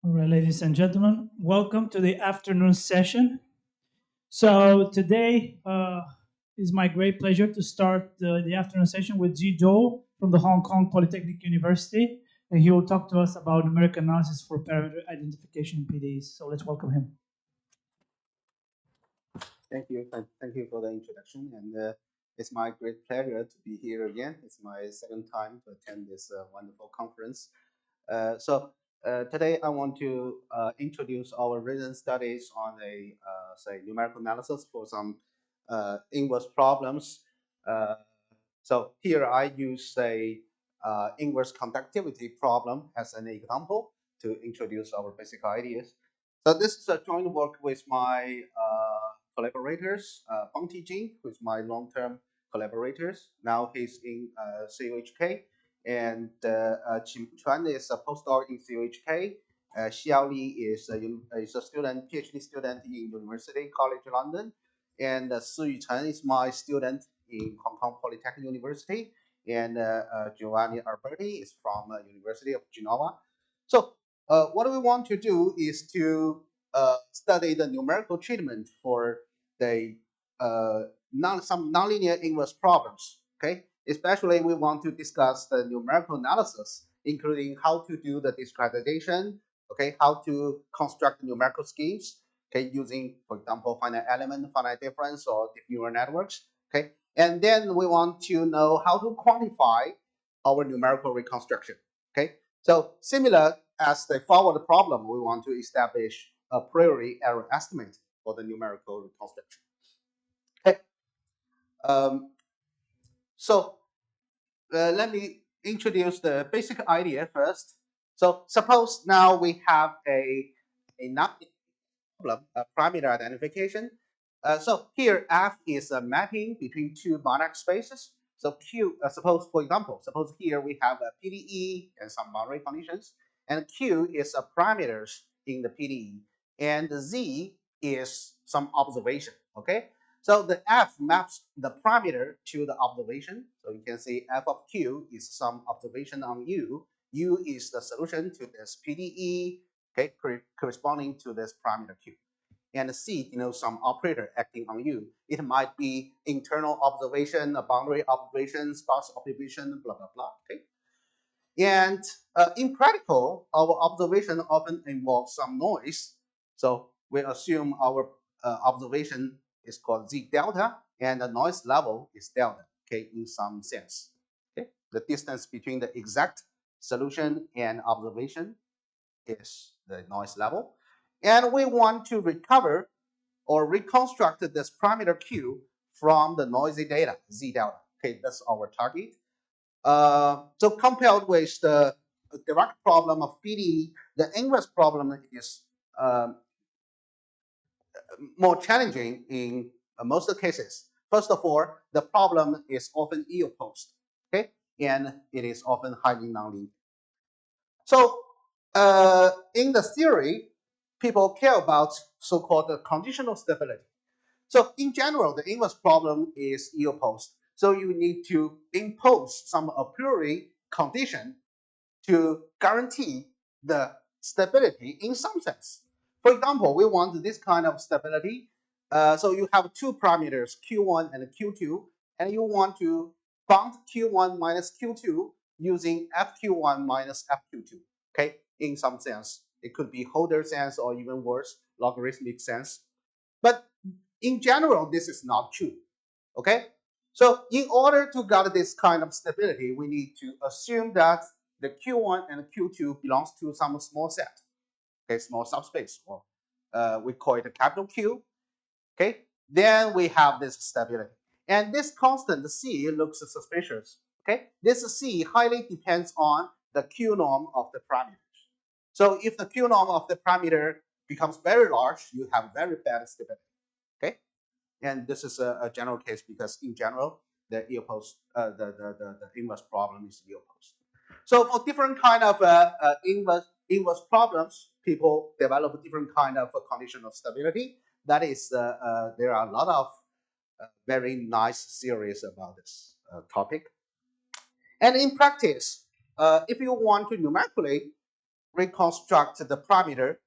All right, ladies and gentlemen, welcome to the afternoon session. So today is my great pleasure to start the afternoon session with Zhou from the Hong Kong Polytechnic University, and he will talk to us about numerical analysis for parameter identification in PDEs. So let's welcome him. Thank you. Thank you for the introduction. And it's my great pleasure to be here again. It's my second time to attend this wonderful conference. Today I want to introduce our recent studies on say numerical analysis for some inverse problems. Uh, so here I use a inverse conductivity problem as an example to introduce our basic ideas. So this is a joint work with my collaborators, Fang Tijing, who is my long-term collaborators. Now he's in CUHK, and Qin Chuan is a postdoc in CUHK. Xiao Li is a student, PhD student in University College London, and Si Yuchen is my student in Hong Kong Polytechnic University, and Giovanni Alberti is from University of Genova. So what we want to do is to study the numerical treatment for the some nonlinear inverse problems. Okay, especially we want to discuss the numerical analysis, including how to do the discretization. Okay, how to construct numerical schemes. Okay, using, for example, finite element, finite difference, or deep neural networks. Okay, and then we want to know how to quantify our numerical reconstruction. Okay, so similar as the forward problem, we want to establish a priori error estimate for the numerical reconstruction. Okay, um, so let me introduce the basic idea first. So suppose now we have a not problem, parameter identification. So here F is a mapping between two Banach spaces. So Q, suppose for example, suppose here we have a PDE and some boundary conditions, and Q is a parameters in the PDE, and Z is some observation. Okay, so the F maps the parameter to the observation. So you can see F of Q is some observation on U. U is the solution to this PDE, okay, corresponding to this parameter Q. And C denotes some operator acting on U. It might be internal observation, a boundary observation, sparse observation, blah, blah, blah. Okay. And in practical, our observation often involves some noise. So we assume our observation is called Z delta, and the noise level is delta, okay, in some sense. Okay. The distance between the exact solution and observation is the noise level. And we want to recover or reconstruct this parameter Q from the noisy data, Z delta. Okay, that's our target. So compared with the direct problem of PDE, the inverse problem is more challenging in most cases. First of all, the problem is often ill-posed, okay, and it is often highly nonlinear. So in the theory, people care about so-called conditional stability. So in general, the inverse problem is ill-posed. So you need to impose some a priori condition to guarantee the stability in some sense. For example, we want this kind of stability. So you have two parameters, Q1 and Q2, and you want to bound Q1 minus Q2 using FQ1 minus FQ2. Okay, in some sense, it could be Holder sense or even worse, logarithmic sense. But in general, this is not true. Okay, so in order to get this kind of stability, we need to assume that the Q1 and Q2 belongs to some small set, okay, small subspace, or we call it a capital Q. Okay, then we have this stability, and this constant C looks suspicious. Okay, this C highly depends on the Q norm of the parameters. So if the Q norm of the parameter becomes very large, you have very bad stability. Okay, and this is a general case because in general the the inverse problem is ill-posed. So for different kind of inverse problems, people develop different kind of conditional stability. That is, there are a lot of very nice theories about this topic. And in practice, if you want to numerically reconstruct the parameter.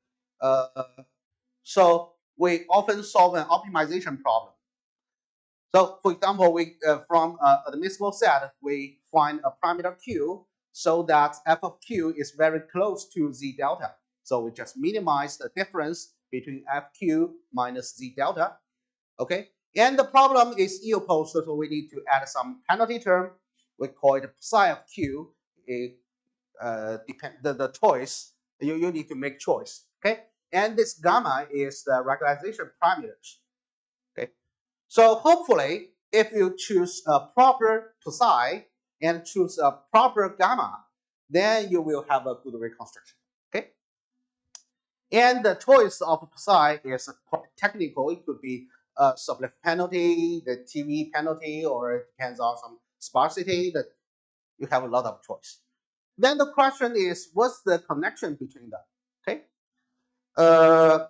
Uh, so we often solve an optimization problem. So for example, we from admissible set, we find a parameter q so that f of q is very close to z delta. So we just minimize the difference between fq minus z delta. Okay, and the problem is ill-posed, so we need to add some penalty term. We call it psi of q. It, the choice you need to make choice. Okay, and this gamma is the regularization parameters. Okay, so hopefully, if you choose a proper psi and choose a proper gamma, then you will have a good reconstruction. Okay, and the choice of psi is quite technical. It could be a sublift penalty, the TV penalty, or it depends on some sparsity. That you have a lot of choice. Then the question is, what's the connection between them? Okay, uh,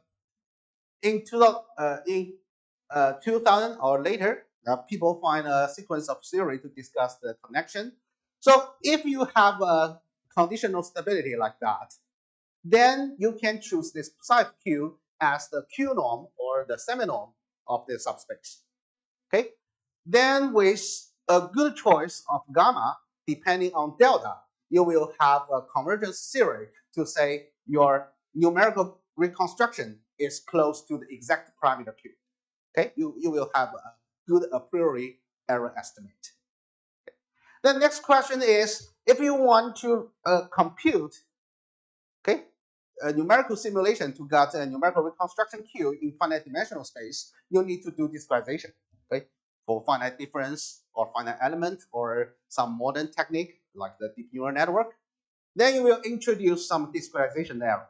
in 2000 or later, people find a sequence of theory to discuss the connection. So if you have a conditional stability like that, then you can choose this psi q as the q norm or the semi-norm of the subspace. Okay. Then with a good choice of gamma, depending on delta, you will have a convergence theory to say your numerical reconstruction is close to the exact parameter q. Okay, you will have a good a priori error estimate. Okay. The next question is, if you want to compute, okay, a numerical simulation to get a numerical reconstruction Q in finite dimensional space, you need to do discretization. Okay, for finite difference or finite element or some modern technique like the deep neural network, then you will introduce some discretization error.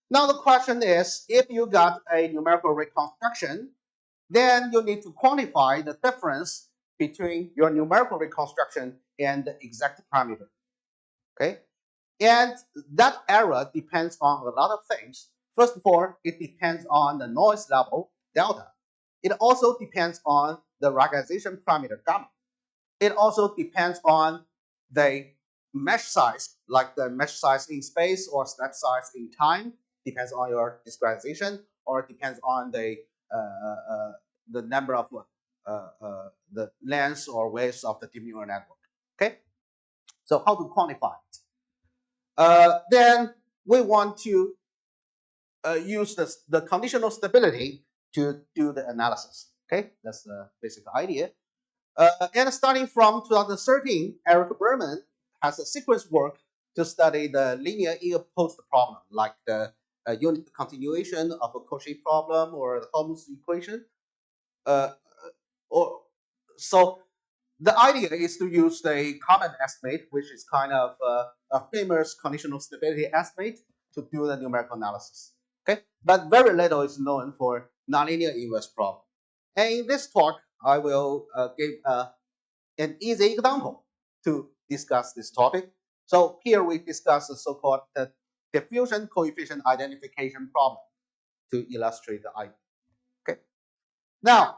Now the question is, if you got a numerical reconstruction, then you need to quantify the difference between your numerical reconstruction and the exact parameter. Okay, and that error depends on a lot of things. First of all, it depends on the noise level, delta. It also depends on the regularization parameter, gamma. It also depends on the mesh size, like the mesh size in space or step size in time, depends on your discretization, or it depends on the number of the length or width of the deep neural network. Okay, so how to quantify it? Then we want to use the conditional stability to do the analysis. Okay, that's the basic idea. And starting from 2013, Eric Berman has a sequence work to study the linear ill-posed problem, like the unit continuation of a Cauchy problem or the Holmes equation. Uh, or so the idea is to use the common estimate, which is kind of a famous conditional stability estimate, to do the numerical analysis. Okay, but very little is known for nonlinear inverse problem. And in this talk, I will give an easy example to discuss this topic. So here we discuss the so-called diffusion coefficient identification problem to illustrate the idea. Okay. Now,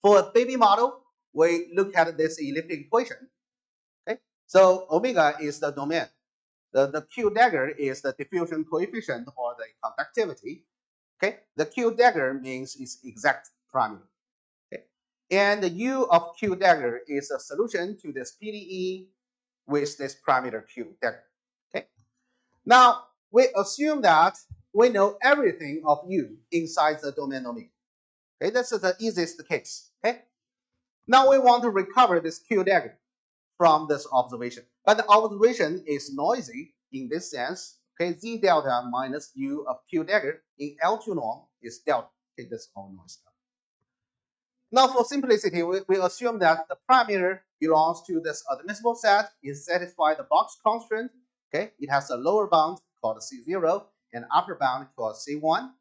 for a baby model, we look at this elliptic equation. Okay. So omega is the domain. The Q dagger is the diffusion coefficient or the conductivity. Okay. The Q dagger means it's exact parameter. Okay. And the U of Q dagger is a solution to this PDE with this parameter Q dagger. Okay. Now we assume that we know everything of U inside the domain omega. Okay, this is the easiest case. Okay. Now we want to recover this Q dagger from this observation. But the observation is noisy in this sense. Okay, Z delta minus U of Q dagger in L2 norm is delta. Okay, that's all noise. Now for simplicity, we assume that the parameter belongs to this admissible set, is satisfy the box constraint. Okay, it has a lower bound called C0 and upper bound called C1.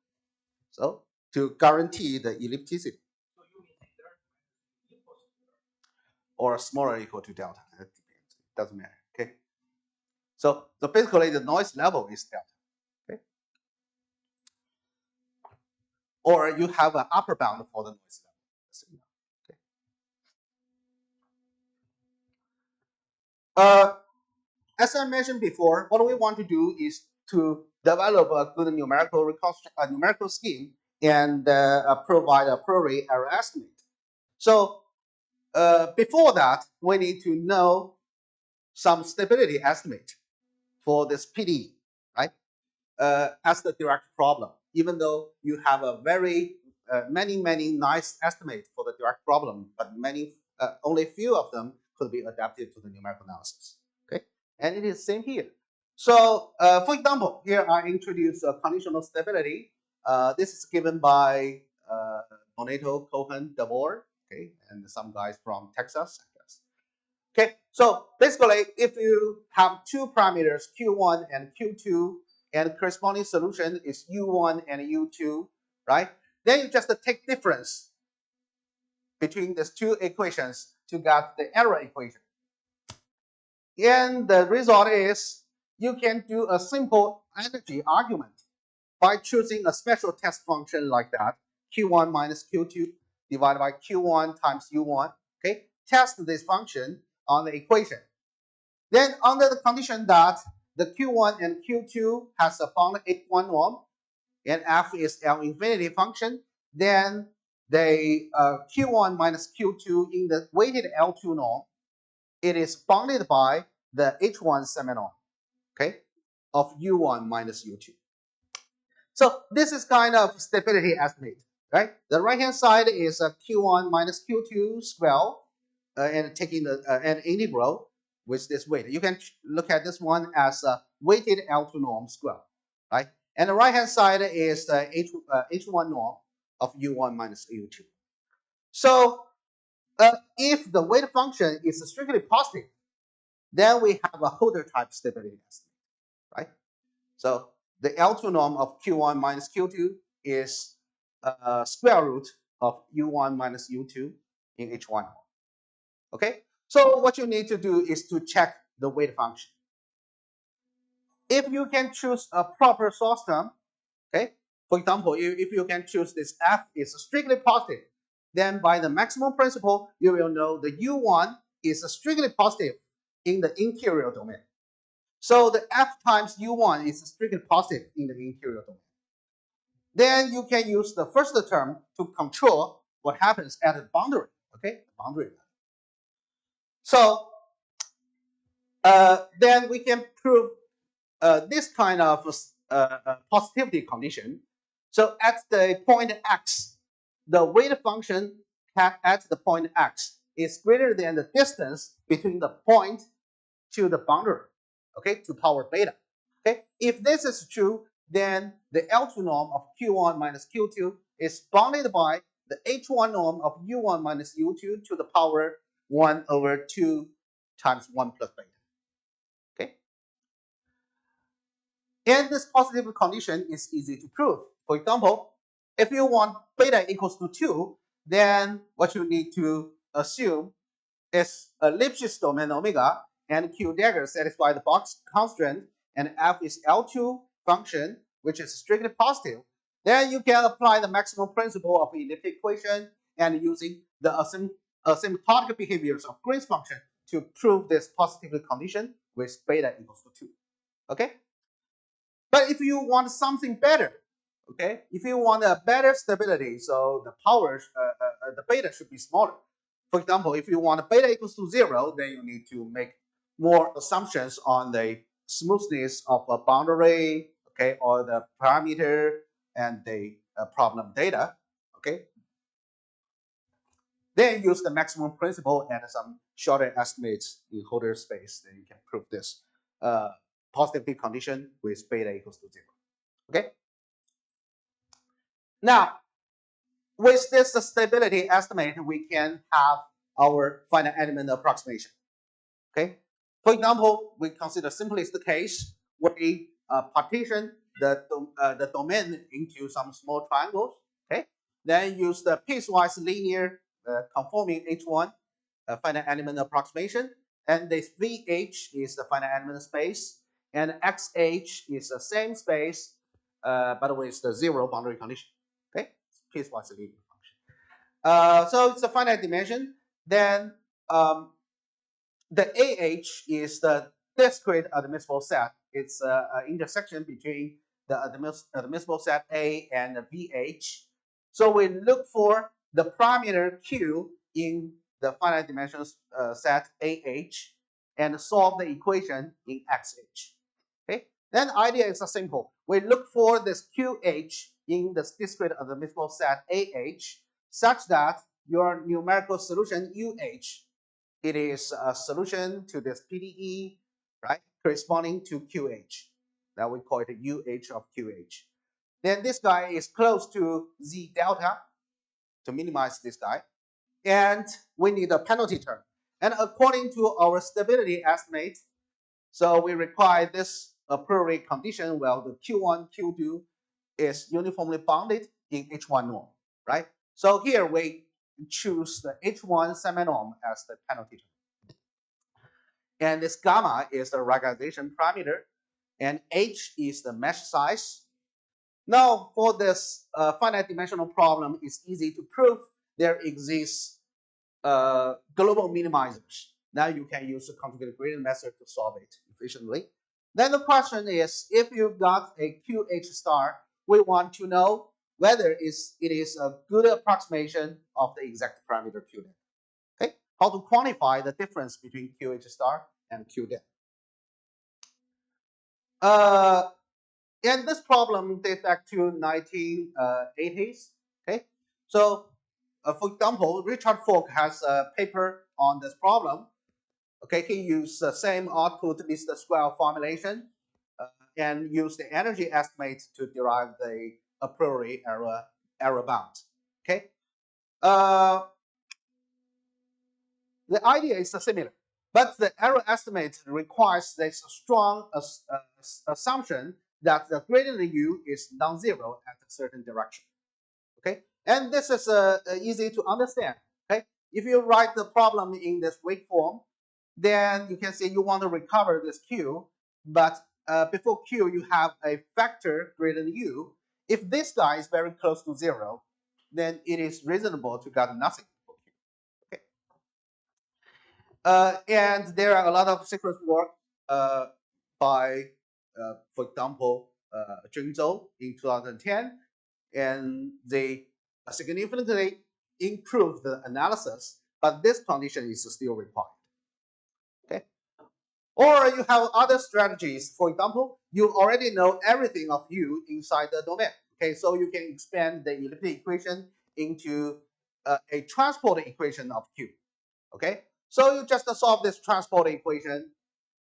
So to guarantee the ellipticity. Or smaller or equal to delta. It depends. It doesn't matter. Okay. So basically the noise level is delta. Okay. Or you have an upper bound for the noise level. Okay. as I mentioned before, what we want to do is to develop a good numerical scheme and provide a priori error estimate. So before that, we need to know some stability estimate for this PD, right? As the direct problem, even though you have a very many nice estimates for the direct problem, but only few of them could be adapted to the numerical analysis. Okay, and it is same here. So, for example, here I introduce a conditional stability. This is given by Donato, Cohen, Devore, okay, and some guys from Texas, I guess. Okay, so basically, if you have two parameters, Q1 and Q2, and corresponding solution is U1 and U2, right? Then you just take difference between these two equations to get the error equation. And the result is you can do a simple energy argument by choosing a special test function like that, Q1 minus Q2 divided by Q1 times U1. Okay, test this function on the equation. Then under the condition that the Q1 and Q2 has a bounded H1 norm and F is L infinity function, then the Q1 minus Q2 in the weighted L2 norm, it is bounded by the H1 seminorm, okay, of U1 minus U2. So this is kind of stability estimate, right? The right hand side is a Q1 minus Q2 square, and taking the an integral with this weight. You can look at this one as a weighted L2 norm square, right? And the right hand side is the H1 norm of U1 minus U2. So if the weight function is strictly positive, then we have a Holder type stability estimate, right? So the L2 norm of Q1 minus Q2 is square root of U1 minus U2 in H1. Okay, so what you need to do is to check the weight function. If you can choose a proper source term, okay, for example, if you can choose this F is strictly positive, then by the maximum principle, you will know the U1 is strictly positive in the interior domain. So the F times U1 is strictly positive in the interior domain. Then you can use the first term to control what happens at the boundary, okay, boundary. So then we can prove this kind of positivity condition. So at the point x, the weight function at the point x is greater than the distance between the point to the boundary, okay, to power beta. Okay, if this is true, then the L2 norm of Q1 minus Q2 is bounded by the H1 norm of U1 minus U2 to the power 1 over 2 times 1 plus beta. Okay, and this positive condition is easy to prove. For example, if you want beta equals to 2, then what you need to assume is a Lipschitz domain omega and Q dagger satisfy the box constraint and F is L2 function, which is strictly positive. Then you can apply the maximum principle of elliptic equation and using the asymptotic behaviors of Green's function to prove this positive condition with beta equals to 2. Okay? But if you want something better, okay, if you want a better stability, so the power, the beta should be smaller. For example, if you want beta equals to 0, then you need to make more assumptions on the smoothness of a boundary, okay, or the parameter and the problem data, okay. Then use the maximum principle and some shorter estimates in Holder space. Then you can prove this positive condition with beta equals to 0. Okay. Now, with this stability estimate, we can have our finite element approximation. Okay. For example, we consider simplest case where we partition the domain into some small triangles. Okay. Then use the piecewise linear conforming H1 finite element approximation, and this VH is the finite element space, and XH is the same space, but with the 0 boundary condition. Okay, piecewise linear function. So it's a finite dimension. Then the AH is the discrete admissible set. It's an intersection between the admissible set A and the VH. So we look for the parameter Q in the finite dimensions set AH and solve the equation in XH. Okay, then the idea is simple. We look for this QH in the discrete admissible set AH such that your numerical solution UH, it is a solution to this PDE, right, corresponding to QH. That we call it a UH of QH. Then this guy is close to Z delta to minimize this guy. And we need a penalty term. And according to our stability estimate, so we require this a priori condition where the Q1, Q2 is uniformly bounded in H1 norm, right? So here we choose the H1 semi-norm as the penalty term. And this gamma is the regularization parameter, and H is the mesh size. Now, for this finite dimensional problem, it's easy to prove there exists global minimizers. Now you can use the conjugated gradient method to solve it efficiently. Then the question is, if you've got a QH star, we want to know whether it is a good approximation of the exact parameter Q. Okay, how to quantify the difference between QH star and Q. And this problem dates back to 1980s. Okay, so for example, Richard Falk has a paper on this problem. Okay, he used the same output least square formulation and used the energy estimate to derive the a priori error bound. Okay, uh, the idea is similar, but the error estimate requires this strong assumption that the gradient u is non-zero at a certain direction. Okay, and this is easy to understand. Okay, if you write the problem in this weak form, then you can say you want to recover this q, but before q you have a factor greater than u. If this guy is very close to zero, then it is reasonable to get nothing for q. Okay. And there are a lot of sequence work by, for example, Zhou in 2010, and they significantly improved the analysis, but this condition is still required. Okay. Or you have other strategies. For example, you already know everything of U inside the domain. Okay, so you can expand the elliptic equation into a transport equation of Q. Okay, so you just solve this transport equation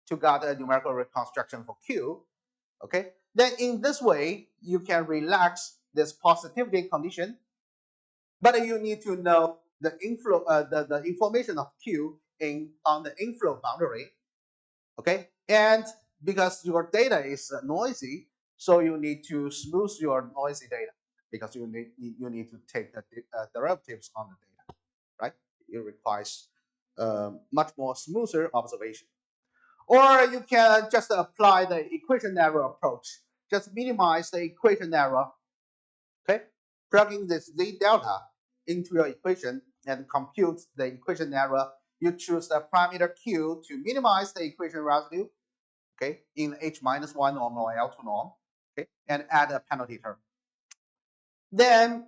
to get a numerical reconstruction for Q. Okay, then in this way you can relax this positivity condition, but you need to know the inflow, the information of Q on the inflow boundary. Okay, and because your data is noisy, so you need to smooth your noisy data because you need to take the derivatives on the data, right? It requires much more smoother observation. Or you can just apply the equation error approach. Just minimize the equation error. Okay, plugging this z delta into your equation and compute the equation error. You choose the parameter q to minimize the equation residue. Okay, in h minus 1 norm or L2 norm. Okay, and add a penalty term. Then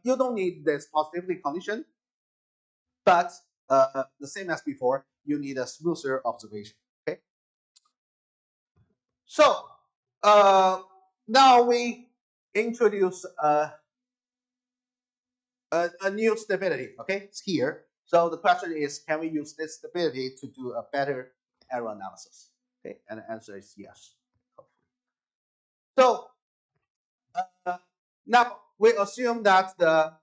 you don't need this positivity condition, but the same as before, you need a smoother observation. Okay, so now we introduce a new stability. Okay, it's here. So the question is, can we use this stability to do a better error analysis? Okay, and the answer is yes. So now we assume that the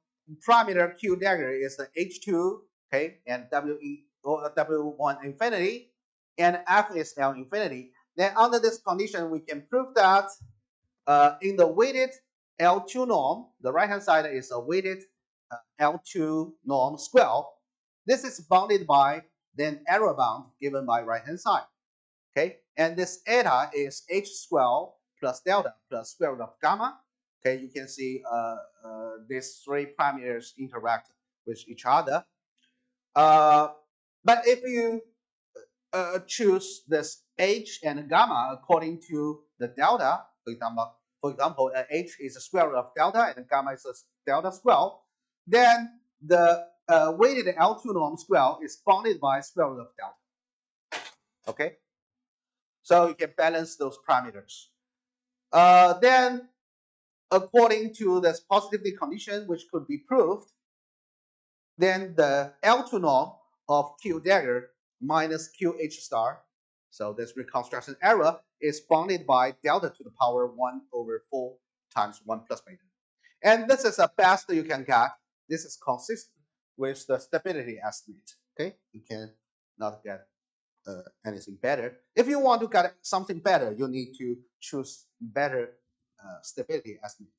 parameter Q dagger is the H2, okay, and W1 infinity, and F is L infinity. Then under this condition, we can prove that in the weighted L2 norm, the right hand side is a weighted L2 norm square. This is bounded by then error bound given by right hand side. Okay, and this eta is h squared plus delta plus square root of gamma. Okay, you can see these three parameters interact with each other. But if you choose this h and gamma according to the delta. For example, h is the square root of delta and gamma is a delta square. Then the weighted L2 norm square is bounded by square root of delta. Okay, so you can balance those parameters. Then, according to this positivity condition, which could be proved, then the L2 norm of Q dagger minus QH star, so this reconstruction error, is bounded by delta to the power 1 over 4 times 1 plus beta. And this is the best you can get. This is consistent with the stability estimate. Okay, you can not get anything better. If you want to get something better, you need to choose better stability estimate.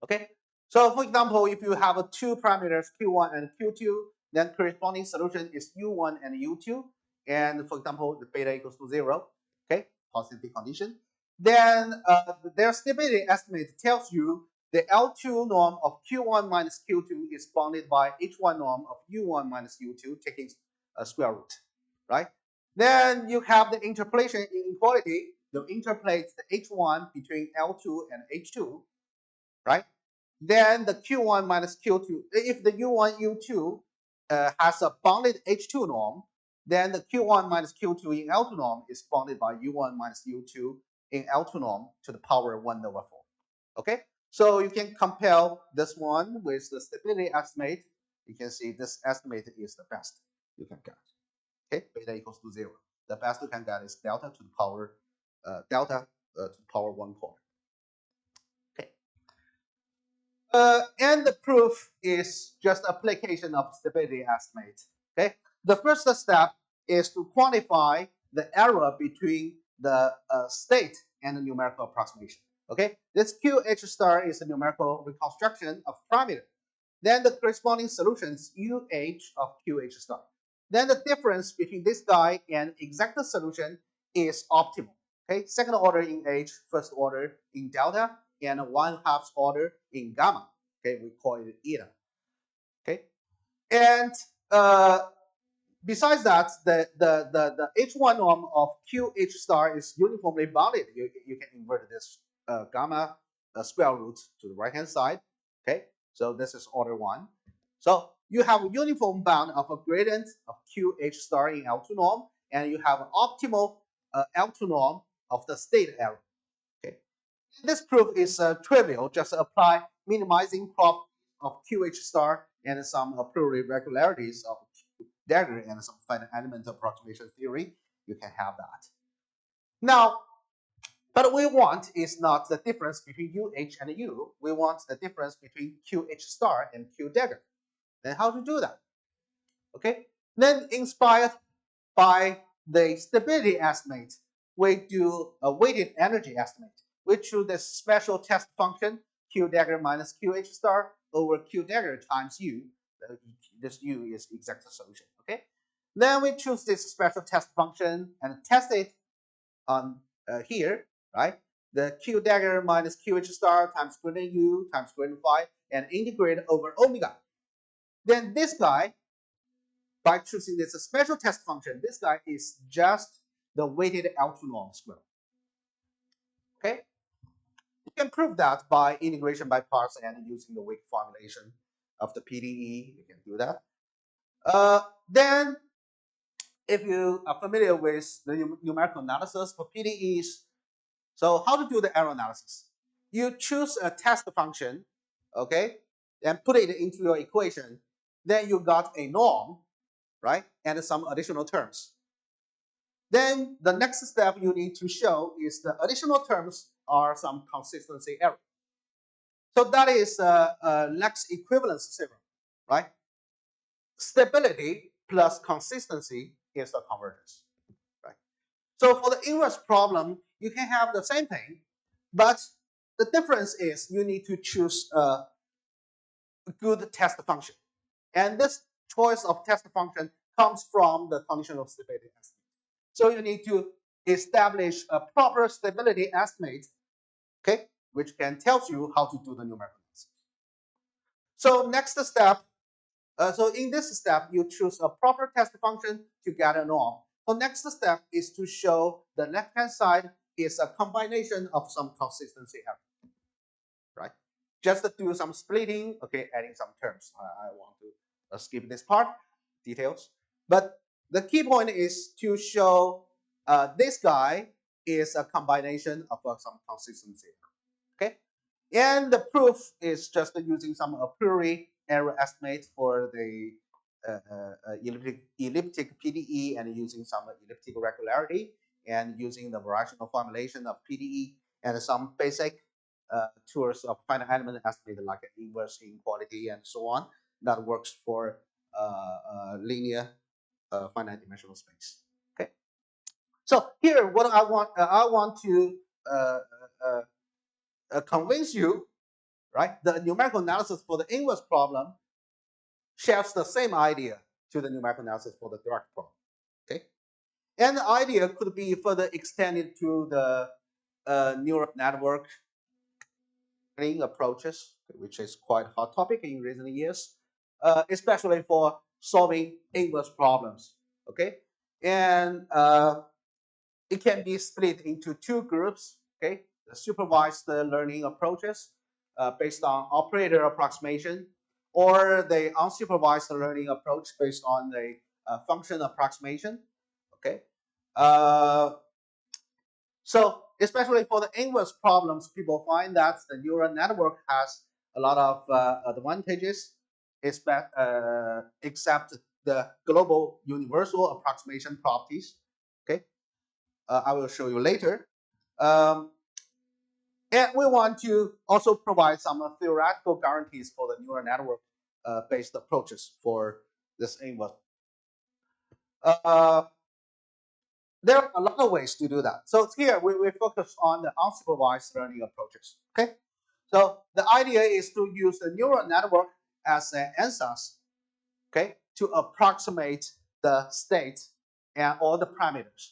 Okay, so for example, if you have two parameters Q1 and Q2, then corresponding solution is U1 and U2, and for example, the beta equals to 0. Okay, positive condition. Then their stability estimate tells you the L2 norm of Q1 minus Q2 is bounded by H1 norm of U1 minus U2, taking a square root, right? Then you have the interpolation inequality. You interpolate the H1 between L2 and H2, right? Then the Q1 minus Q2, if the U1, U2 has a bounded H2 norm, then the Q1 minus Q2 in L2 norm is bounded by U1 minus U2 in L2 norm to the power 1 over 4. Okay, so you can compare this one with the stability estimate. You can see this estimate is the best you can get. Okay, beta equals to 0. The best you can get is delta to the power delta to the power 1 quarter. Okay. And the proof is just application of stability estimate. Okay, the first step is to quantify the error between the state and the numerical approximation. Okay, this QH star is a numerical reconstruction of parameter. Then the corresponding solutions UH of QH star. Then the difference between this guy and exact solution is optimal. Okay, second order in H, first order in delta, and 1/2 order in gamma. Okay, we call it eta. Okay, and besides that, the H1 norm of QH star is uniformly bounded. You can invert this gamma square root to the right hand side. Okay, so this is order 1. So you have a uniform bound of a gradient of QH star in L2 norm, and you have an optimal L2 norm of the state error. Okay, this proof is trivial. Just apply minimizing properties of QH star and some priori regularities of dagger and some finite element approximation theory. You can have that. Now, but we want is not the difference between UH and U. We want the difference between QH star and Q dagger. Then how to do that? Okay. Then inspired by the stability estimate, we do a weighted energy estimate. We choose the special test function Q dagger minus QH star over Q dagger times U. This U is exact solution. Okay. Then we choose this special test function and test it on here, right? The Q dagger minus QH star times gradient U times gradient phi and integrate over omega. Then this guy, by choosing this special test function, this guy is just the weighted L2 norm square. Okay, you can prove that by integration by parts and using the weak formulation of the PDE. You can do that. Then, if you are familiar with the numerical analysis for PDEs, so how to do the error analysis? You choose a test function, okay, and put it into your equation. Then you got a norm, right, and some additional terms. Then the next step you need to show is the additional terms are some consistency error. So that is Lex equivalence theorem, right? Stability plus consistency is the convergence, right? So for the inverse problem, you can have the same thing, but the difference is you need to choose a good test function. And this choice of test function comes from the condition of stability estimate. So you need to establish a proper stability estimate, okay, which can tell you how to do the numerical analysis. So next step, So in this step, you choose a proper test function to get a norm. The next step is to show the left-hand side is a combination of some consistency error, right? Just to do some splitting, okay, adding some terms. I want to skip this part, details. But the key point is to show this guy is a combination of some consistency, okay? And the proof is just using some a priori error estimate for the elliptic PDE and using some elliptic regularity and using the variational formulation of PDE and some basic tools of finite element estimate like inverse inequality and so on that works for linear finite dimensional space. Okay, so here what I want to uh, uh, convince you, right? The numerical analysis for the inverse problem shares the same idea to the numerical analysis for the direct problem. Okay, and the idea could be further extended to the neural network learning approaches, which is quite a hot topic in recent years, especially for solving inverse problems. Okay, and it can be split into two groups. Okay, the supervised learning approaches based on operator approximation, or the unsupervised learning approach based on the function approximation. Okay, uh, so especially for the inverse problems, people find that the neural network has a lot of advantages, except the global universal approximation properties. Okay, I will show you later. Um, and we want to also provide some theoretical guarantees for the neural network based approaches for this inverse. Uh, there are a lot of ways to do that. So here we focus on the unsupervised learning approaches. Okay, so the idea is to use the neural network as an ansatz, okay, to approximate the state and all the parameters,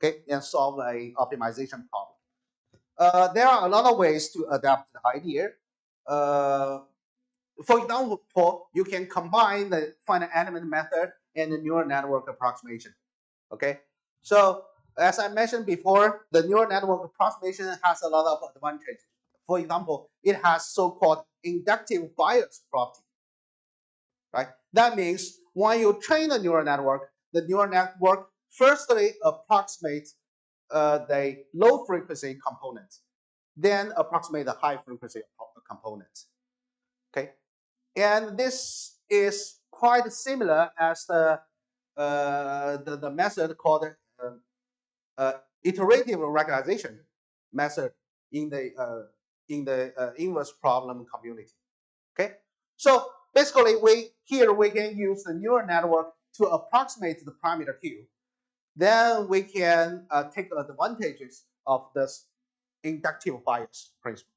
okay, and solve a optimization problem. There are a lot of ways to adapt the idea. Uh, for example, you can combine the finite element method and the neural network approximation. Okay, so as I mentioned before, the neural network approximation has a lot of advantages. For example, it has so-called inductive bias property, right? That means when you train a neural network, the neural network firstly approximates the low frequency component, then approximate the high frequency component. Okay, and this is quite similar as the method called iterative regularization method in the inverse problem community. Okay, so basically we can use the neural network to approximate the parameter q. Then we can take advantages of this inductive bias principle.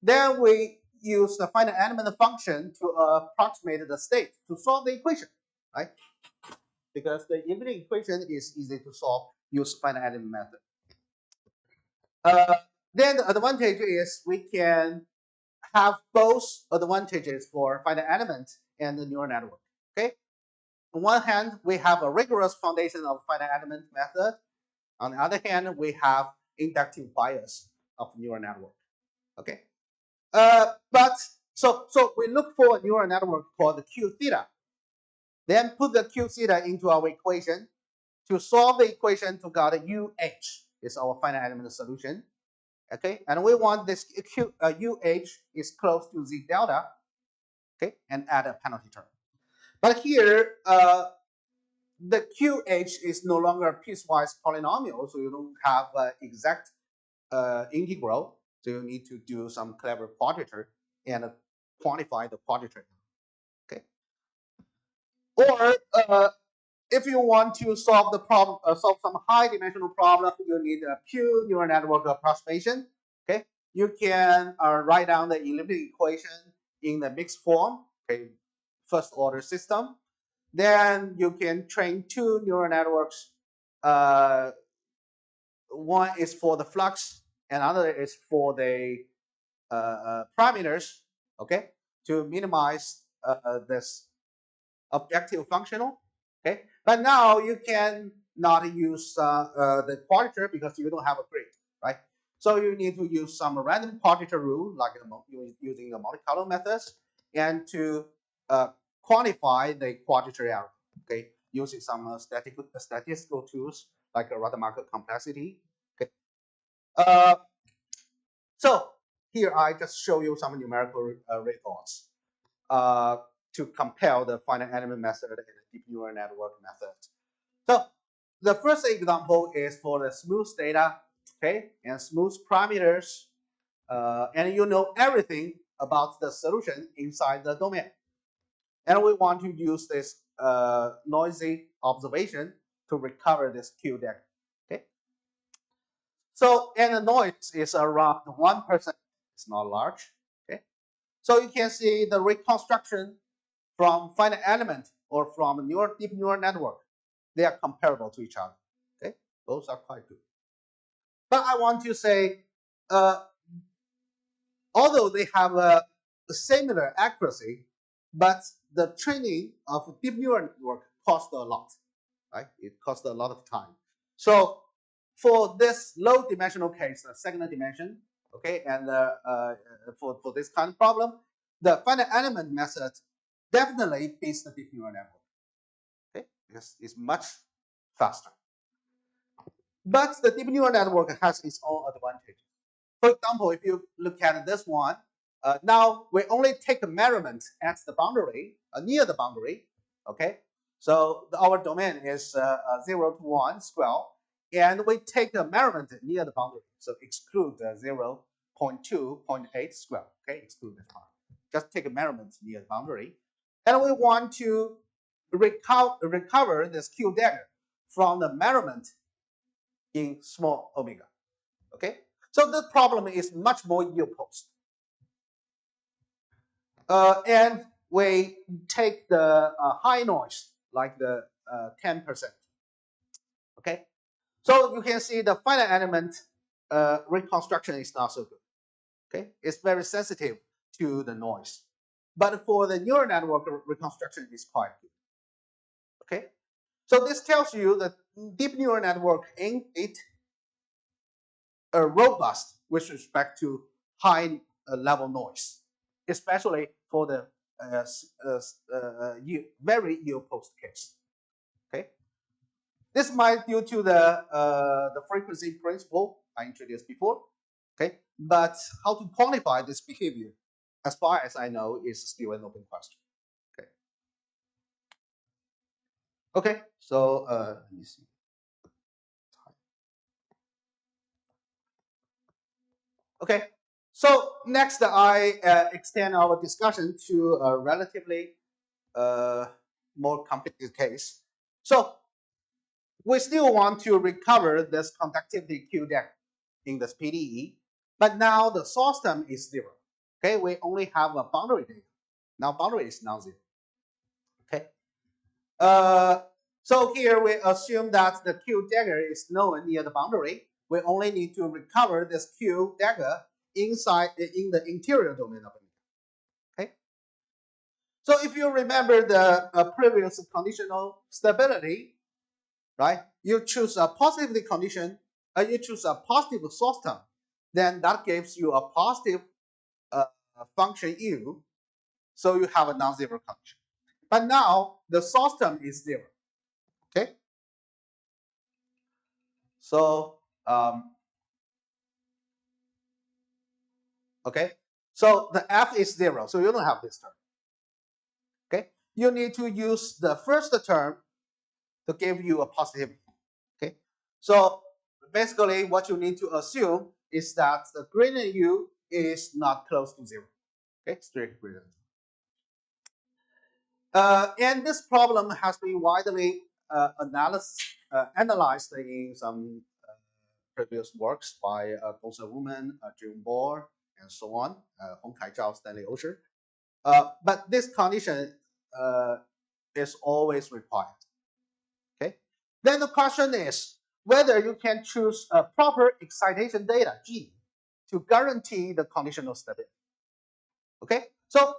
Then we use the finite element function to approximate the state to solve the equation, right? Because the infinite equation is easy to solve, use finite element method. Uh, then the advantage is we can have both advantages for finite element and the neural network. Okay. On one hand, we have a rigorous foundation of finite element method. On the other hand, we have inductive bias of neural network. Okay. But so we look for a neural network called Q theta. Then put the Q theta into our equation. To solve the equation to get a UH is our finite element solution. Okay, and we want this UH is close to Z delta. Okay, and add a penalty term. But here, the QH is no longer a piecewise polynomial, so you don't have exact integral. So you need to do some clever quadrature and quantify the quadrature. Okay. Or if you want to solve the problem, solve some high dimensional problem, you need a pure neural network approximation. Okay. You can write down the elliptic equation in the mixed form. Okay. First order system. Then you can train two neural networks. One is for the flux, and another is for the parameters. Okay, to minimize this objective functional. Okay, but now you can not use the quadrature because you don't have a grid, right? So you need to use some random quadrature rule, like using the Monte Carlo methods, and to uh, quantify the quadrature error. Okay, using some statistical tools like a Rademacher complexity. Okay, uh, so here I just show you some numerical results uh, to compare the finite element method and the deep neural network method. So the first example is for the smooth data, okay, and smooth parameters, and you know everything about the solution inside the domain. And we want to use this noisy observation to recover this Q data. Okay, so and the noise is around 1%. It's not large. Okay, so you can see the reconstruction from finite element or from a deep neural network, they are comparable to each other. Okay, those are quite good. But I want to say, uh, although they have a similar accuracy, but the training of deep neural network cost a lot, right? It costs a lot of time. So for this low dimensional case, the second dimension, okay, and for this kind of problem, the finite element method definitely beats the deep neural network. Okay, because it's much faster. But the deep neural network has its own advantage. For example, if you look at this one, now we only take a measurement at the boundary, near the boundary. Okay, so our domain is 0 to 1 square, and we take a measurement near the boundary. So exclude 0, 0.2, 0.8 square. Okay, exclude this part. Just take a measurement near the boundary, and we want to recover this Q dagger from the measurement in small omega. Okay, so the problem is much more yield post. And we take the high noise, like the 10%. Okay, so you can see the finite element reconstruction is not so good. Okay, it's very sensitive to the noise. But for the neural network reconstruction is quite good. Okay, so this tells you that deep neural network in it robust with respect to high level noise, especially for the very yield post case. Okay, this might due to the frequency principle I introduced before. Okay, but how to quantify this behavior, as far as I know, is still an open question. Okay. Okay. So let me see. Okay. So next, I extend our discussion to a relatively uh, more complicated case. So we still want to recover this conductivity Q dagger in this PDE, but now the source term is 0. Okay, we only have a boundary data. Now boundary is non-zero. Okay. Uh, so here we assume that the Q dagger is known near the boundary. We only need to recover this Q dagger inside in the interior domain of it. Okay. So if you remember the previous conditional stability, right? You choose a positively condition, you choose a positive source term, then that gives you a positive uh, function u, so you have a non-zero condition. But now the source term is 0. Okay, so okay, so the f is 0, so you don't have this term. Okay, you need to use the first term to give you a positive. Okay, so basically what you need to assume is that the gradient u is not close to 0. Okay, strict gradient. And this problem has been widely analyzed in some previous works by Gongse Woman, June Bohr, and so on, Hong Kai Zhao, Stanley Osher. But this condition is always required. Okay. Then the question is whether you can choose a proper excitation data G to guarantee the conditional stability. Okay. So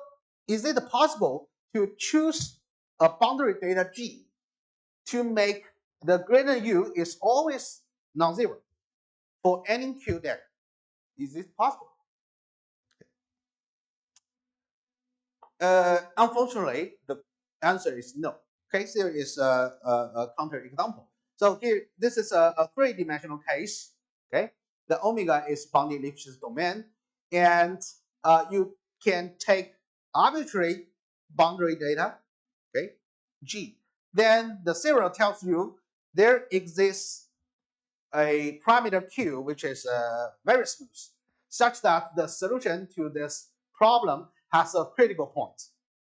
is it possible to choose a boundary data G to make the gradient U is always non-zero for any Q there. Is this possible? Unfortunately, the answer is no. Case here is a counter example. So here, this is a three-dimensional case. Okay, the omega is bounded Lipschitz domain, and you can take arbitrary boundary data. Okay, G. Then the serial tells you there exists a parameter Q, which is very smooth, such that the solution to this problem has a critical point.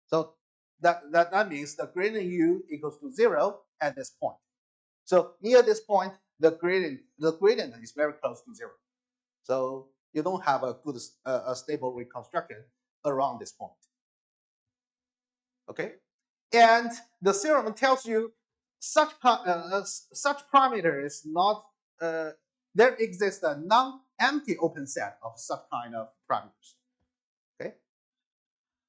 So that means the gradient U equals to 0 at this point. So near this point, the gradient is very close to 0. So you don't have a good a stable reconstruction around this point. Okay, and the theorem tells you such parameter is not there exists a non-empty open set of such kind of parameters. Okay,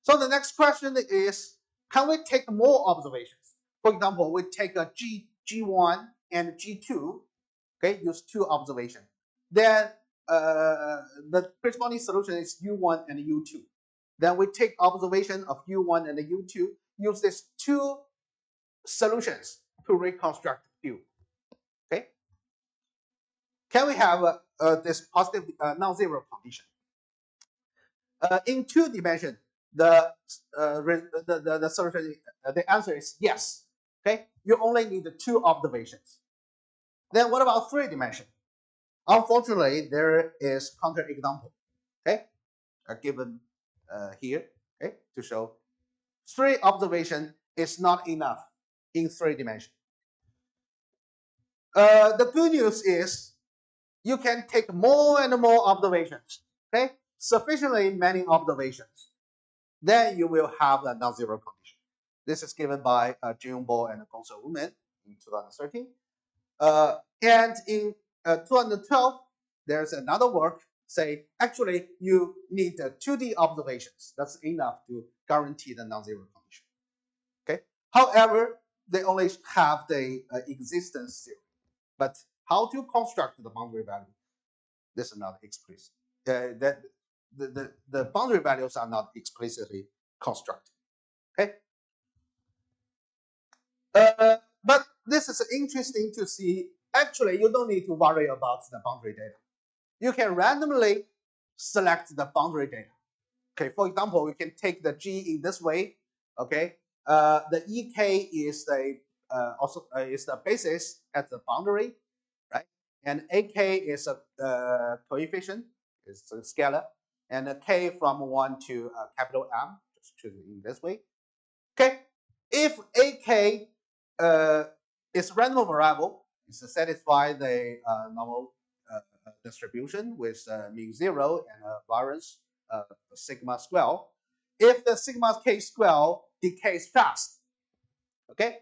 so the next question is, can we take more observations? For example, we take a G1 and G2. Okay, use two observations. Then the corresponding solution is U1 and U2. Then we take observation of U1 and U2, use these two solutions to reconstruct Q. Okay, can we have this positive non-zero condition? In two dimension, the solution, the answer is yes. Okay, you only need two observations. Then what about three dimension? Unfortunately, there is counterexample. Okay, given here. Okay, to show three observation is not enough in three dimension. The good news is you can take more and more observations. Okay, sufficiently many observations, then you will have a non-zero condition. This is given by Zhou and Gongsu Wumen in 2013. And in 2012, there's another work say actually you need 2D observations. That's enough to guarantee the non-zero condition. Okay. However, they only have the existence theory, but how to construct the boundary value, this is not explicit. That the boundary values are not explicitly constructed. Okay. But this is interesting to see. Actually, you don't need to worry about the boundary data. You can randomly select the boundary data. Okay, for example, we can take the G in this way. Okay, the EK is the also is the basis at the boundary, right? And AK is a coefficient, is a scalar, and a K from 1 to capital M, just choose it in this way. Okay, if AK is random variable, it's satisfy the normal distribution with mean 0 and variance sigma square. If the sigma k square decays fast, okay,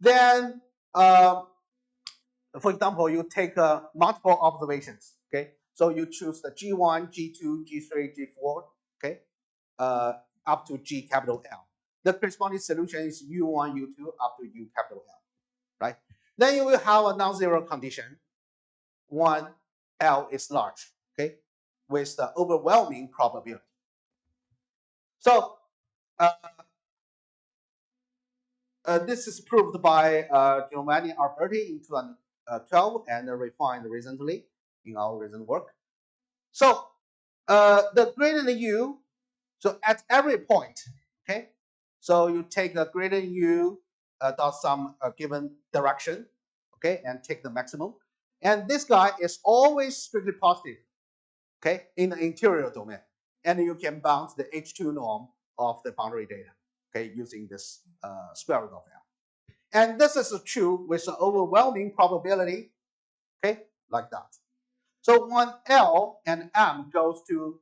then for example, you take multiple observations. Okay, so you choose the G1, G2, G3, G4. Okay, up to G capital L. The corresponding solution is U1, U2 up to U capital L, right? Then you will have a non-zero condition. 1, L is large, okay, with the overwhelming probability. So this is proved by Giovanni Alberti in 2012 and refined recently in our recent work. So the gradient U, so at every point, okay, so you take the gradient U dot some given direction, okay, and take the maximum. And this guy is always strictly positive, okay, in the interior domain. And you can bound the H2 norm of the boundary data, okay, using this square root of L. And this is true with an overwhelming probability, okay, like that. So when L and M goes to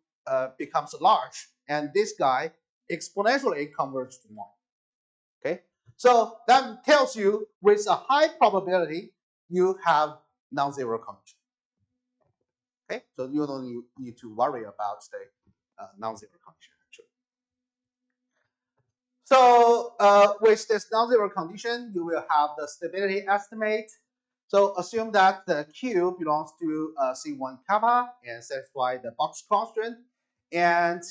becomes large, and this guy exponentially converges to 1. Okay, so that tells you with a high probability you have non-zero condition. Okay, so you don't need to worry about the non-zero condition actually. So with this non-zero condition, you will have the stability estimate. So assume that the Q belongs to C1 kappa and satisfy the box constraint, and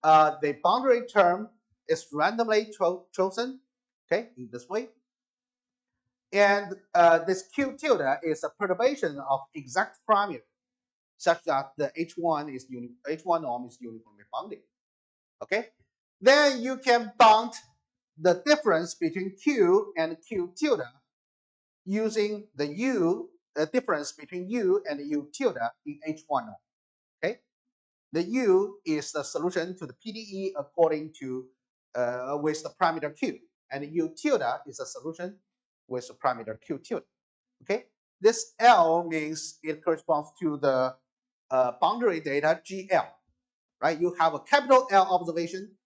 the boundary term is randomly chosen, okay, in this way. And this Q tilde is a perturbation of exact parameter, such that the H1 norm is uniformly bounded. Okay, then you can bound the difference between Q and Q tilde using the difference between U and U tilde in H1 norm. Okay, the U is the solution to the PDE according to with the parameter Q, and U tilde is a solution with the parameter Q tilde. Okay, this L means it corresponds to the boundary data GL, right? You have a capital L observation,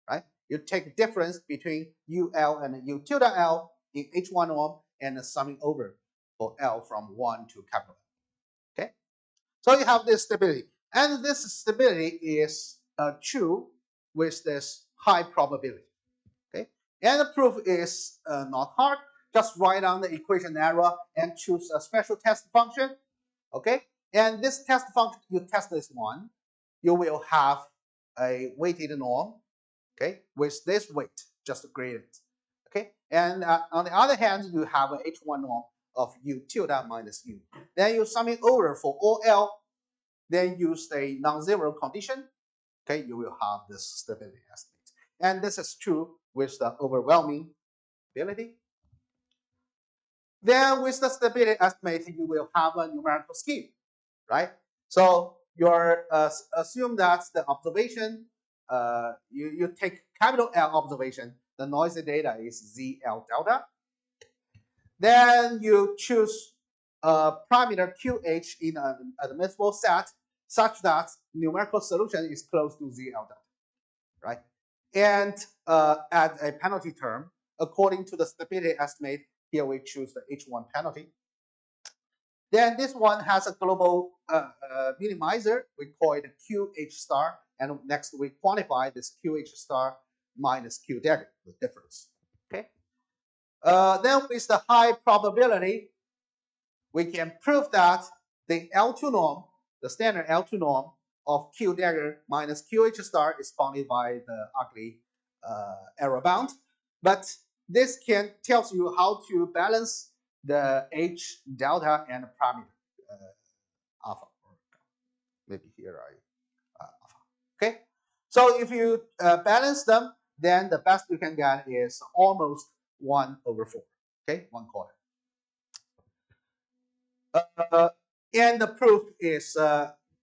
right? You take difference between UL and U tilde L in H1 norm and summing over for L from 1 to capital L. Okay, so you have this stability, and this stability is true with this high probability. Okay, and the proof is not hard. Just write down the equation error and choose a special test function. Okay, and this test function, you test this one, you will have a weighted norm. Okay, with this weight, just grade it. Okay, and on the other hand, you have an H1 norm of U tilde minus U. Then you sum it over for all L, then use the non-zero condition. Okay, you will have this stability estimate. And this is true with the overwhelming ability. Then with the stability estimate, you will have a numerical scheme, right? So you're assume that the observation, you take capital L observation, the noisy data is ZL delta. Then you choose a parameter QH in an admissible set such that numerical solution is close to ZL delta, right? And add a penalty term according to the stability estimate. Here we choose the H1 penalty. Then this one has a global minimizer. We call it QH star. And next we quantify this QH star minus Q dagger, the difference. Okay. Then with the high probability, we can prove that the L2 norm, the standard L2 norm of Q dagger minus QH star is bounded by the ugly error bound. But this can tells you how to balance the H delta and parameter alpha. Maybe here alpha. Okay, so if you balance them, then the best you can get is almost 1/4. Okay, 1/4. And the proof is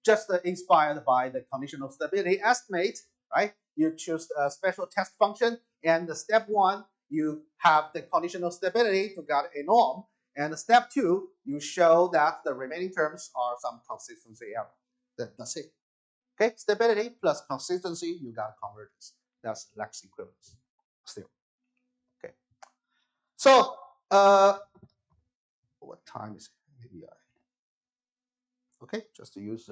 just inspired by the conditional stability estimate, right? You choose a special test function, and the step 1, you have the conditional stability to get a norm, and step 2, you show that the remaining terms are some consistency error. That's it. Okay, stability plus consistency, you got convergence. That's Lex equivalence still. Okay, so what time is it? Maybe okay, just to use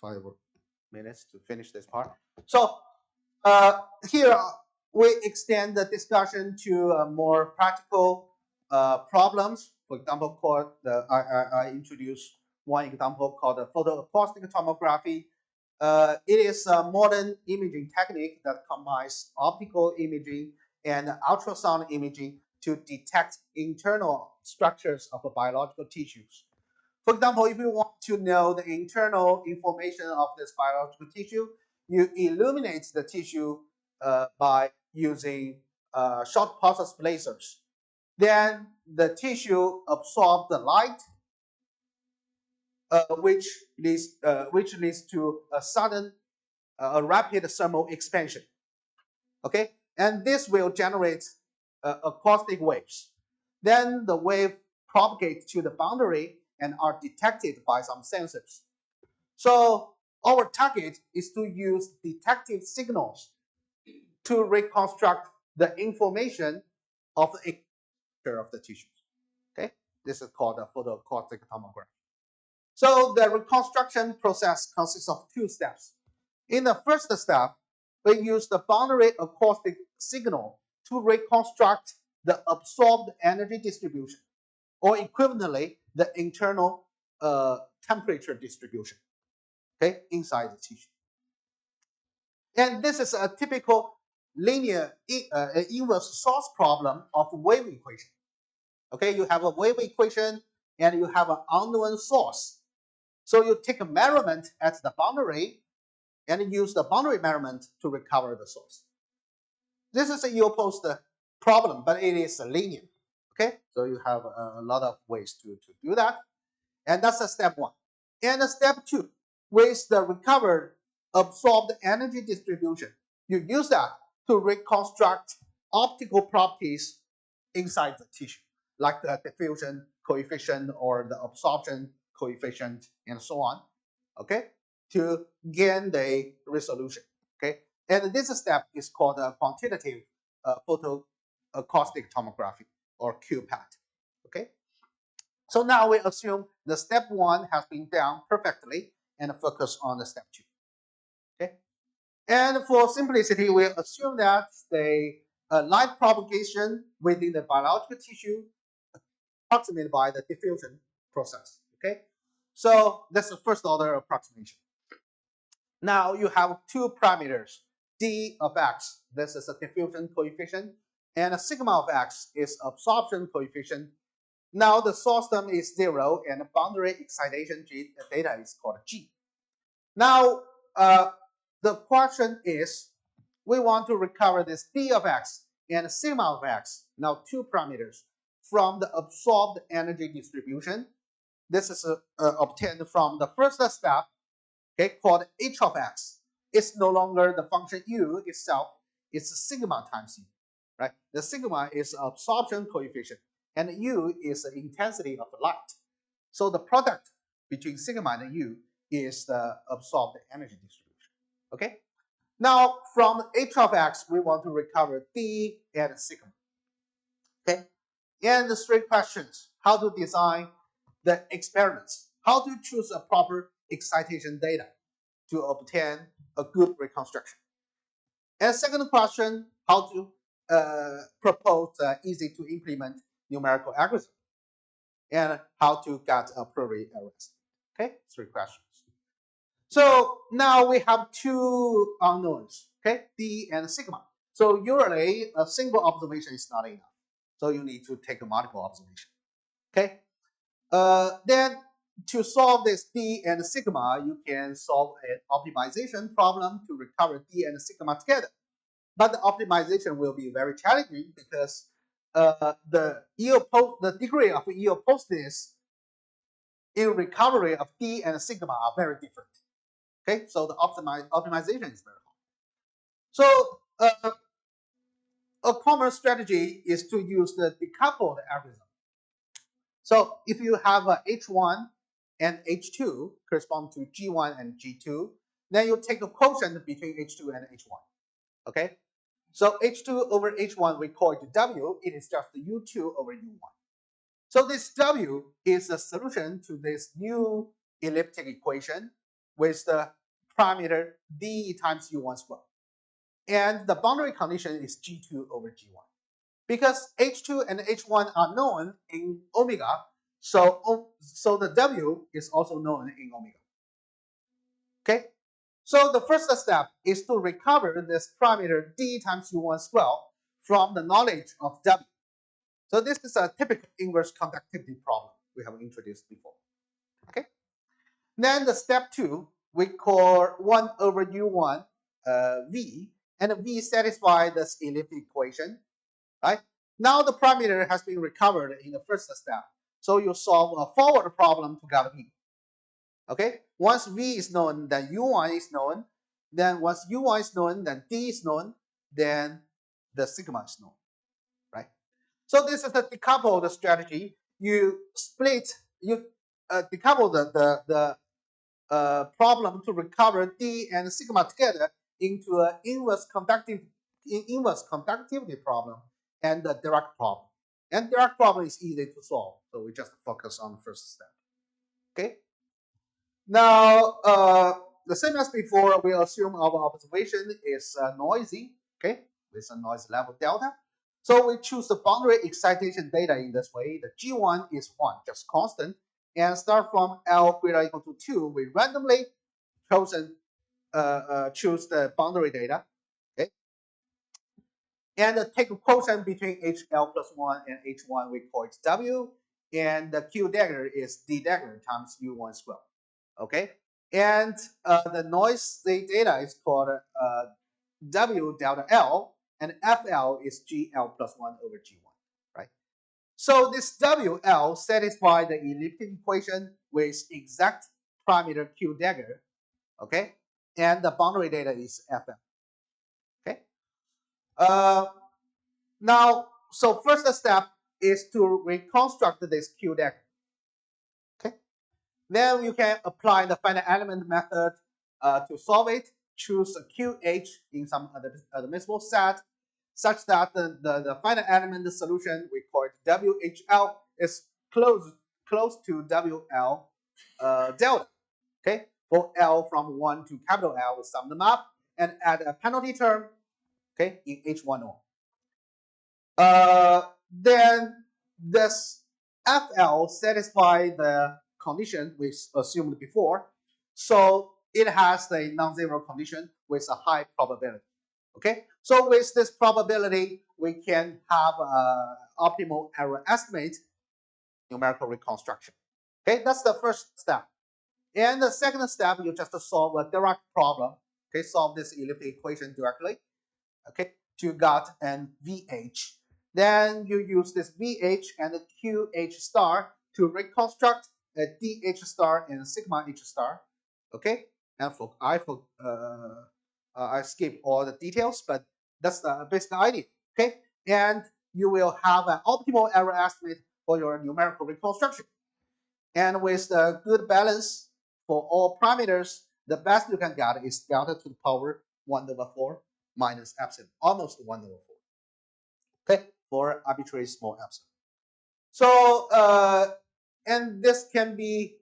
5 minutes to finish this part. So here we extend the discussion to more practical problems. For example, I introduced one example called the photoacoustic tomography. It is a modern imaging technique that combines optical imaging and ultrasound imaging to detect internal structures of biological tissues. For example, if you want to know the internal information of this biological tissue, you illuminate the tissue by using short pulse lasers. Then the tissue absorbs the light, which leads to a rapid thermal expansion. Okay, and this will generate acoustic waves. Then the wave propagates to the boundary and are detected by some sensors. So our target is to use detective signals to reconstruct the information of the structure of the tissues. Okay, this is called a photoacoustic tomography. So the reconstruction process consists of 2 steps. In the first step, we use the boundary acoustic signal to reconstruct the absorbed energy distribution, or equivalently, the internal temperature distribution, okay, inside the tissue. And this is a typical linear inverse source problem of wave equation. Okay, you have a wave equation and you have an unknown source. So you take a measurement at the boundary and use the boundary measurement to recover the source. This is a ill-posed problem, but it is linear. Okay, so you have a lot of ways to do that. And that's a step one. And a step two, with the recovered absorbed energy distribution, you use that to reconstruct optical properties inside the tissue, like the diffusion coefficient or the absorption coefficient and so on, okay, to gain the resolution, okay. And this step is called a quantitative photoacoustic tomography, or QPAT, okay. So now we assume the step one has been done perfectly and focus on the step two, okay. And for simplicity, we assume that the light propagation within the biological tissue approximated by the diffusion process, okay. So that's the first order approximation. Now you have two parameters, d of x, this is a diffusion coefficient, and sigma of x is absorption coefficient. Now the source term is 0 and the boundary excitation data is called G. Now the question is, we want to recover this d of x and sigma of x, now two parameters, from the absorbed energy distribution. This is obtained from the first step, okay, called h of x. It's no longer the function u itself, it's sigma times u, right? The sigma is absorption coefficient, and u is the intensity of light. So the product between sigma and u is the absorbed energy distribution, okay? Now, from h of x, we want to recover d and sigma, okay? And the three questions: how to design the experiments, how to choose a proper excitation data to obtain a good reconstruction. And second question, how to propose easy to implement numerical algorithm, and how to get a priori error estimate. Okay, three questions. So now we have two unknowns, okay, d and sigma. So usually a single observation is not enough. So you need to take a multiple observation. Okay. Then to solve this d and sigma, you can solve an optimization problem to recover d and sigma together. But the optimization will be very challenging because the degree of ill-postedness in recovery of d and sigma are very different. Okay, so the optimization is very hard. So a common strategy is to use the decoupled algorithm. So if you have a H1 and H2 correspond to G1 and G2, then you take a quotient between H2 and H1. Okay, so H2 over H1 we call it W. It is just U2 over U1. So this W is the solution to this new elliptic equation with the parameter D times U1 squared. And the boundary condition is G2 over G1. Because H2 and H1 are known in omega, so the W is also known in omega. Okay, so the first step is to recover this parameter D times U1 squared from the knowledge of W. So this is a typical inverse conductivity problem we have introduced before. Okay, then the step two, we call 1 over U1 V, and V satisfies this elliptic equation, right? Now the parameter has been recovered in the first step. So you solve a forward problem to get V. Okay, once V is known, then U1 is known. Then once U1 is known, then D is known. Then the sigma is known, right? So this is the decoupled strategy. You decouple the problem to recover D and sigma together into an inverse conductivity problem and a direct problem. And direct problem is easy to solve, so we just focus on the first step. Okay. Now, the same as before, we assume our observation is noisy. Okay. with a noise level delta. So we choose the boundary excitation data in this way. The G1 is 1, just constant. And start from L greater or equal to 2, we randomly choose the boundary data. Okay? And take a quotient between HL plus 1 and H1, we call it W. And the Q dagger is D dagger times U1 squared. Okay? And the noise data is called W delta L, and FL is GL plus 1 over G1, right? So this WL satisfies the elliptic equation with exact parameter Q dagger, okay? And the boundary data is FL, okay? Uh, Now, so first step is to reconstruct this Q dagger, okay? Then you can apply the finite element method to solve it. Choose a QH in some admissible set such that the finite element solution, we call it WHL, is close to WL delta. Okay, for L from 1 to capital L, we sum them up and add a penalty term, okay, in H10. Then this FL satisfy the condition we assumed before, so it has the non-zero condition with a high probability. Okay, so with this probability, we can have optimal error estimate numerical reconstruction. Okay, that's the first step. And the second step, you just solve a direct problem. Okay, solve this elliptic equation directly. Okay, to get an VH. Then you use this VH and the QH star to reconstruct a DH star and sigma H star. Okay, and I skip all the details, but that's the basic idea. Okay, and you will have an optimal error estimate for your numerical reconstruction. And with the good balance for all parameters, the best you can get is delta to the power 1 over 4 minus epsilon, almost 1 over 4. Okay, for arbitrary small epsilon. So, and this can be,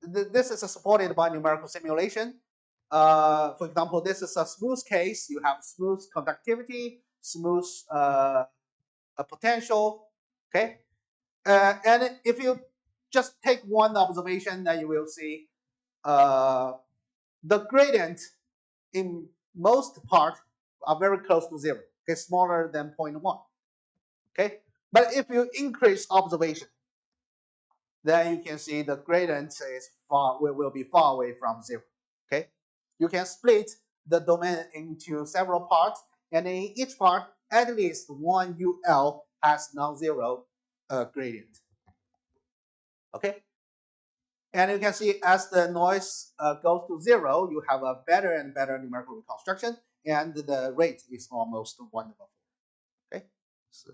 this is supported by numerical simulation. For example, this is a smooth case. You have smooth conductivity, smooth potential. Okay, and if you just take one observation, then you will see the gradient in most part are very close to 0, okay, smaller than 0.1. Okay, but if you increase observation, then you can see the gradient is will be far away from 0. Okay, you can split the domain into several parts, and in each part, at least one UL has non-zero gradient. Okay, and you can see as the noise goes to 0, you have a better and better numerical reconstruction, and the rate is almost 1 over 4. Okay, so,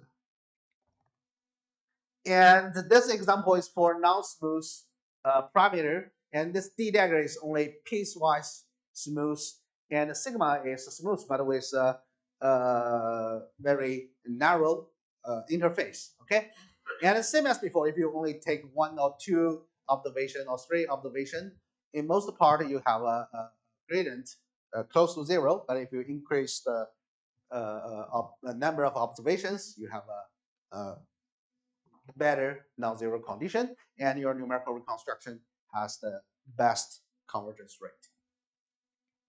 and this example is for non-smooth parameter, and this D dagger is only piecewise smooth, and sigma is smooth, but with a very narrow interface. Okay, and same as before, if you only take 1 or 2 observation or 3 observation, in most part you have a gradient close to 0, but if you increase the number of observations, you have a better non-zero condition, and your numerical reconstruction has the best convergence rate.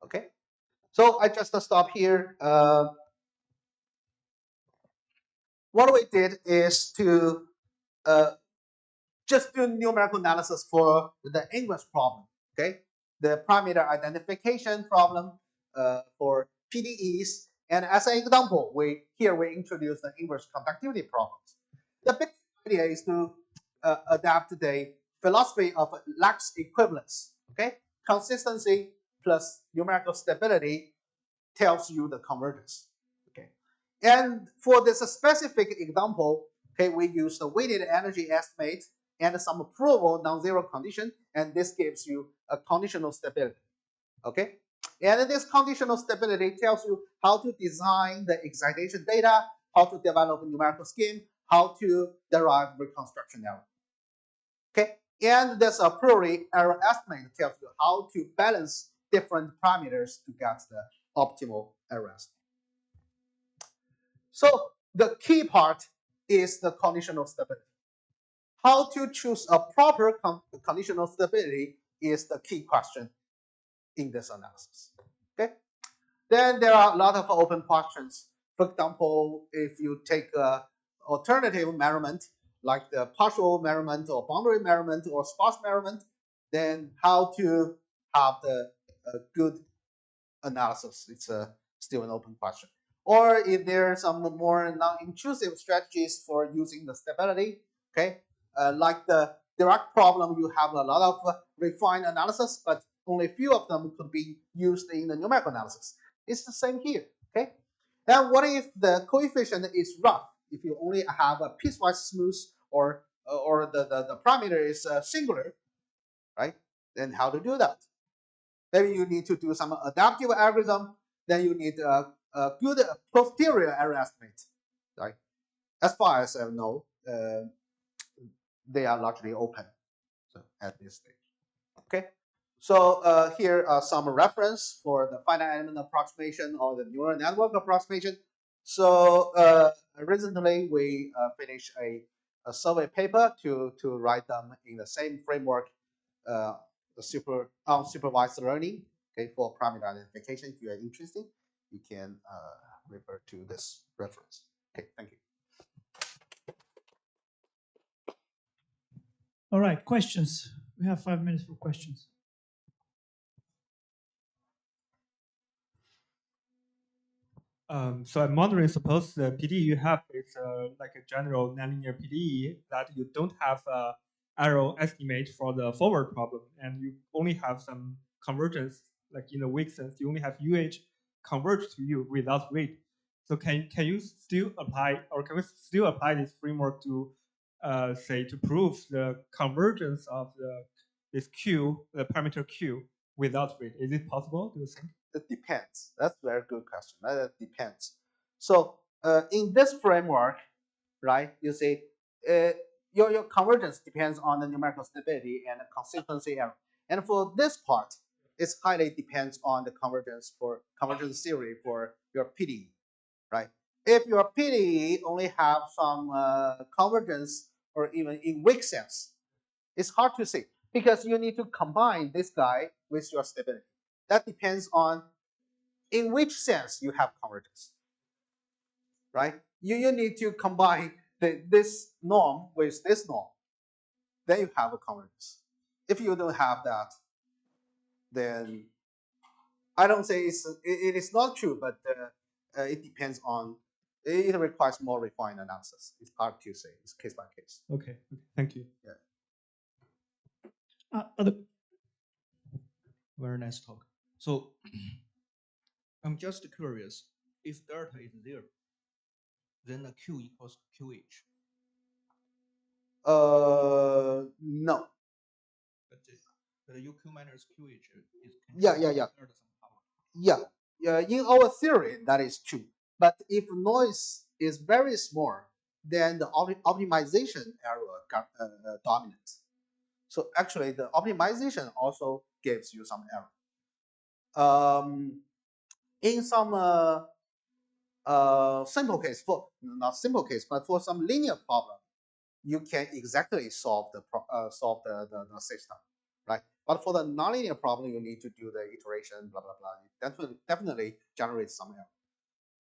Okay, so I just stop here. What we did is to just do numerical analysis for the inverse problem. Okay, the parameter identification problem for PDEs, and as an example, we introduce the inverse conductivity problems. The big idea is to adapt the philosophy of lax equivalence. Okay, consistency plus numerical stability tells you the convergence. Okay, and for this specific example, okay, we use the weighted energy estimate and some provable non-zero condition, and this gives you a conditional stability. Okay, and this conditional stability tells you how to design the excitation data, how to develop a numerical scheme, how to derive reconstruction error. Okay, and this a priori error estimate tells you how to balance different parameters to get the optimal error estimate. So the key part is the conditional stability. How to choose a proper conditional stability is the key question in this analysis. Okay. Then there are a lot of open questions. For example, if you take a alternative measurement like the partial measurement or boundary measurement or sparse measurement, then how to have the good analysis? It's still an open question. Or if there are some more non-intrusive strategies for using the stability, okay, like the direct problem, you have a lot of refined analysis, but only a few of them could be used in the numerical analysis. It's the same here, okay? And what if the coefficient is rough? If you only have a piecewise smooth or the parameter is singular, right? Then how to do that? Maybe you need to do some adaptive algorithm. Then you need a good posterior error estimate, right? As far as I know, they are largely open. So at this stage, okay. So here are some reference for the finite element approximation or the neural network approximation. So recently we finished a survey paper to write them in the same framework, uh, the unsupervised learning, okay, for parameter identification. If you are interested, you can refer to this reference. Okay, thank you. All right, questions. We have 5 minutes for questions. So I'm wondering, suppose the PDE you have is like a general nonlinear PDE that you don't have a arrow estimate for the forward problem, and you only have some convergence, like in the weak sense, you only have UH converge to U without weight. So can you still apply, or can we still apply this framework to say to prove the convergence of this Q, the parameter Q, without weight? Is it possible? Do you think? It depends. That's a very good question. That depends. So in this framework, right, you see, your convergence depends on the numerical stability and the consistency error. And for this part, it highly depends on the convergence theory for your PDE, right? If your PDE only have some convergence or even in weak sense, it's hard to say because you need to combine this guy with your stability. That depends on in which sense you have convergence, right? You need to combine this norm with this norm, then you have a convergence. If you don't have that, then I don't say it is not true, but it depends on, it requires more refined analysis. It's hard to say, it's case by case. Okay, thank you. Yeah. Other Very nice talk. So I'm just curious, if delta is there, then the Q equals QH. No. But UQ minus QH is Yeah. delta somehow. Yeah. In our theory, that is true. But if noise is very small, then the optimization error dominates. So actually, the optimization also gives you some error. In some simple case, for not simple case, but for some linear problem, you can exactly solve the system, right? But for the nonlinear problem, you need to do the iteration, blah blah blah. It definitely generates some error.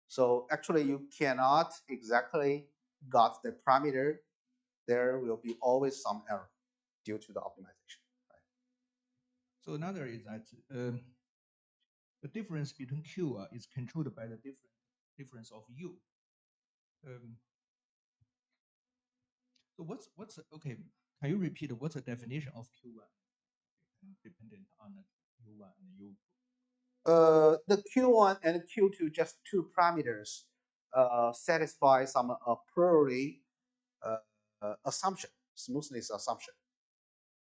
So actually, you cannot exactly got the parameter. There will be always some error due to the optimization. Right? So another is that the difference between Q is controlled by the difference of U. So what's okay? Can you repeat what's the definition of Q1 dependent on the U1 and U2? The Q1 and Q2 just two parameters satisfy some a priori assumption, smoothness assumption,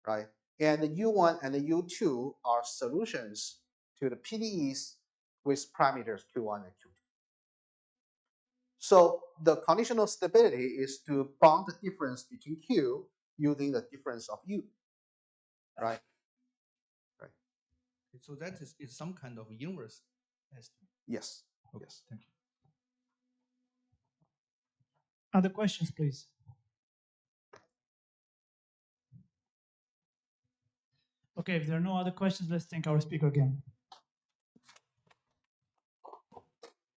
right? And the U1 and the U2 are solutions to the PDEs with parameters Q1 and Q2. So the conditional stability is to bound the difference between Q using the difference of U, right? Right. So that is some kind of inverse estimate. Yes. Okay, Yes. thank you. Other questions, please. Okay, if there are no other questions, let's thank our speaker again.